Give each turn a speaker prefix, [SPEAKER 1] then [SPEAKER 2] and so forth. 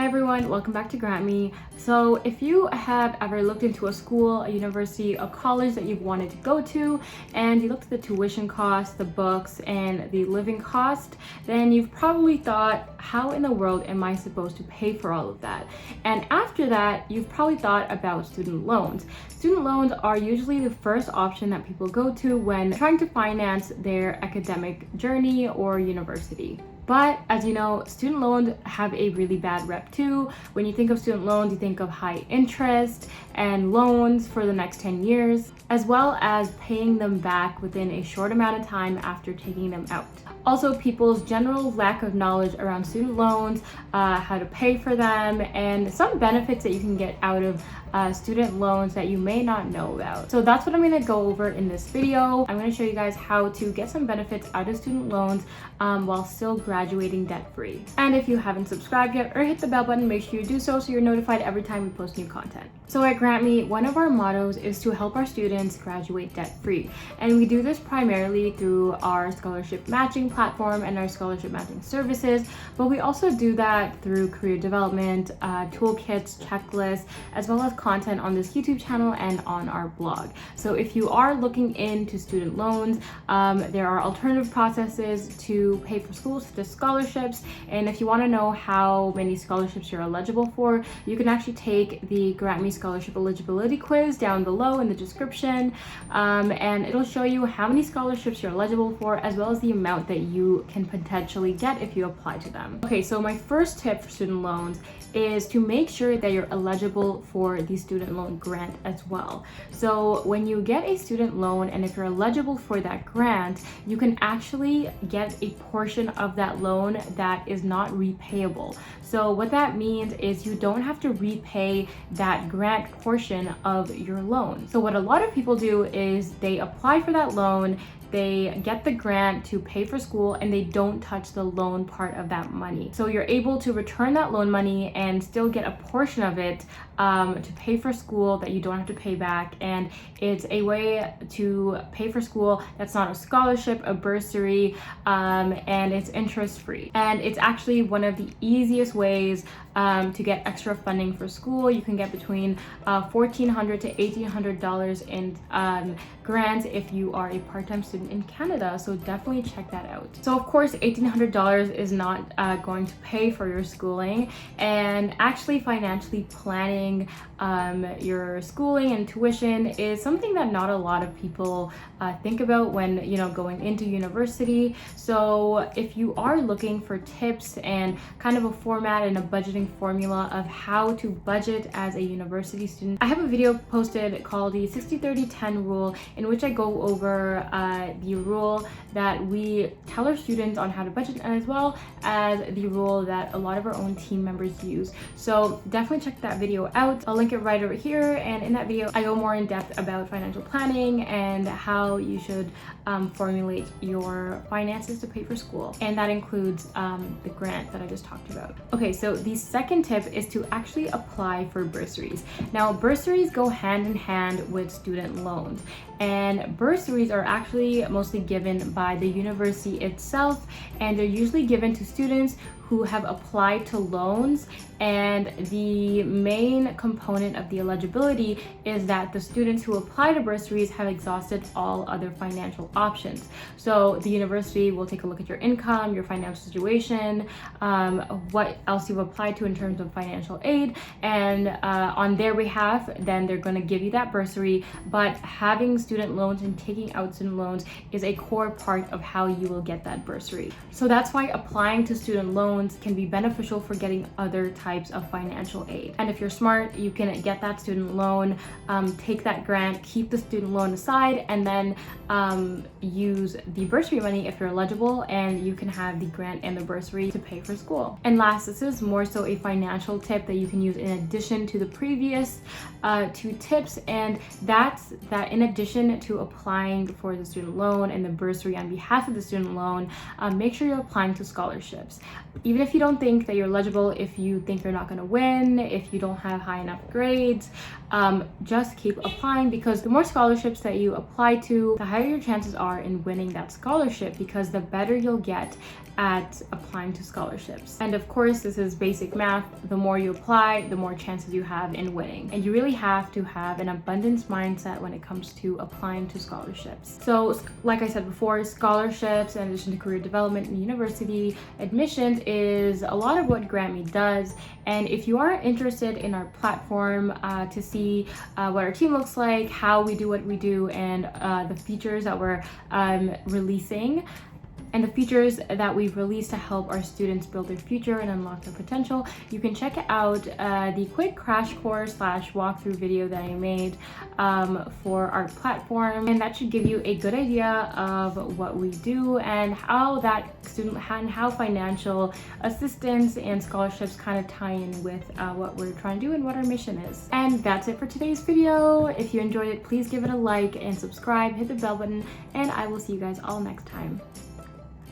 [SPEAKER 1] everyone, welcome back to GrantMe. So if you have ever looked into a school, a university, a college that you've wanted to go to, and you looked at the tuition cost, the books, and the living cost, then you've probably thought, how in the world am I supposed to pay for all of that? And after that, you've probably thought about student loans. Student loans are usually the first option that people go to when trying to finance their academic journey or university. But as you know, student loans have a really bad rep too. When you think of student loans, you think of high interest and loans for the next 10 years, as well as paying them back within a short amount of time after taking them out. Also, people's general lack of knowledge around student loans, how to pay for them, and some benefits that you can get out of student loans that you may not know about. So that's what I'm going to go over in this video. I'm going to show you guys how to get some benefits out of student loans while still graduating debt-free. And if you haven't subscribed yet or hit the bell button, make sure you do so you're notified every time we post new content. So at GrantMe, one of our mottos is to help our students graduate debt-free. And we do this primarily through our scholarship matching platform and our scholarship matching services, but we also do that through career development, toolkits, checklists, as well as content on this YouTube channel and on our blog. So if you are looking into student loans, there are alternative processes to pay for school, such as scholarships. And if you want to know how many scholarships you're eligible for, you can actually take the GrantMe scholarship eligibility quiz down below in the description, and it'll show you how many scholarships you're eligible for, as well as the amount that you can potentially get if you apply to them. Okay, so my first tip for student loans is to make sure that you're eligible for the student loan grant as well. So when you get a student loan, and if you're eligible for that grant, you can actually get a portion of that loan that is not repayable. So what that means is you don't have to repay that grant portion of your loan. So what a lot of people do is they apply for that loan, they get the grant to pay for school, and they don't touch the loan part of that money. So you're able to return that loan money and still get a portion of it to pay for school that you don't have to pay back. And it's a way to pay for school that's not a scholarship, a bursary, and it's interest free. And it's actually one of the easiest ways to get extra funding for school. You can get between $1,400 to $1,800 in grants if you are a part-time student in Canada, so definitely check that out. So of course, $1,800 is not going to pay for your schooling, and actually financially planning your schooling and tuition is something that not a lot of people think about when going into university. So if you are looking for tips and kind of a format and a budgeting formula of how to budget as a university student, I have a video posted called the 60-30-10 rule, in which I go over the rule that we tell our students on how to budget, as well as the rule that a lot of our own team members use. So definitely check that video out. I'll link it right over here, and in that video I go more in depth about financial planning and how you should formulate your finances to pay for school, and that includes the grant that I just talked about. Okay, so the second tip is to actually apply for bursaries. Now, bursaries go hand in hand with student loans, and bursaries are actually mostly given by the university itself, and they're usually given to students who have applied to loans, and the main component of the eligibility is that the students who apply to bursaries have exhausted all other financial options. So the university will take a look at your income, your financial situation, what else you've applied to in terms of financial aid, and on their behalf, then they're going to give you that bursary. But having student loans and taking out student loans is a core part of how you will get that bursary. So that's why applying to student loans can be beneficial for getting other types of financial aid. And if you're smart, you can get that student loan, take that grant, keep the student loan aside, and then use the bursary money if you're eligible, and you can have the grant and the bursary to pay for school. And last, this is more so a financial tip that you can use in addition to the previous two tips, and that's that in addition to applying for the student loan and the bursary on behalf of the student loan, make sure you're applying to scholarships. Even if you don't think that you're eligible, if you think you're not going to win, if you don't have high enough grades, just keep applying, because the more scholarships that you apply to, the higher your chances are in winning that scholarship, because the better you'll get at applying to scholarships. And of course, this is basic math. The more you apply, the more chances you have in winning. And you really have to have an abundance mindset when it comes to applying to scholarships. So like I said before, scholarships in addition to career development and university admissions is a lot of what GrantMe does. And if you are interested in our platform to see what our team looks like, how we do what we do, and the features that we're releasing, and the features that we've released to help our students build their future and unlock their potential, you can check out the quick crash course / walkthrough video that I made for our platform. And that should give you a good idea of what we do and how how financial assistance and scholarships kind of tie in with what we're trying to do and what our mission is. And that's it for today's video. If you enjoyed it, please give it a like and subscribe, hit the bell button, and I will see you guys all next time.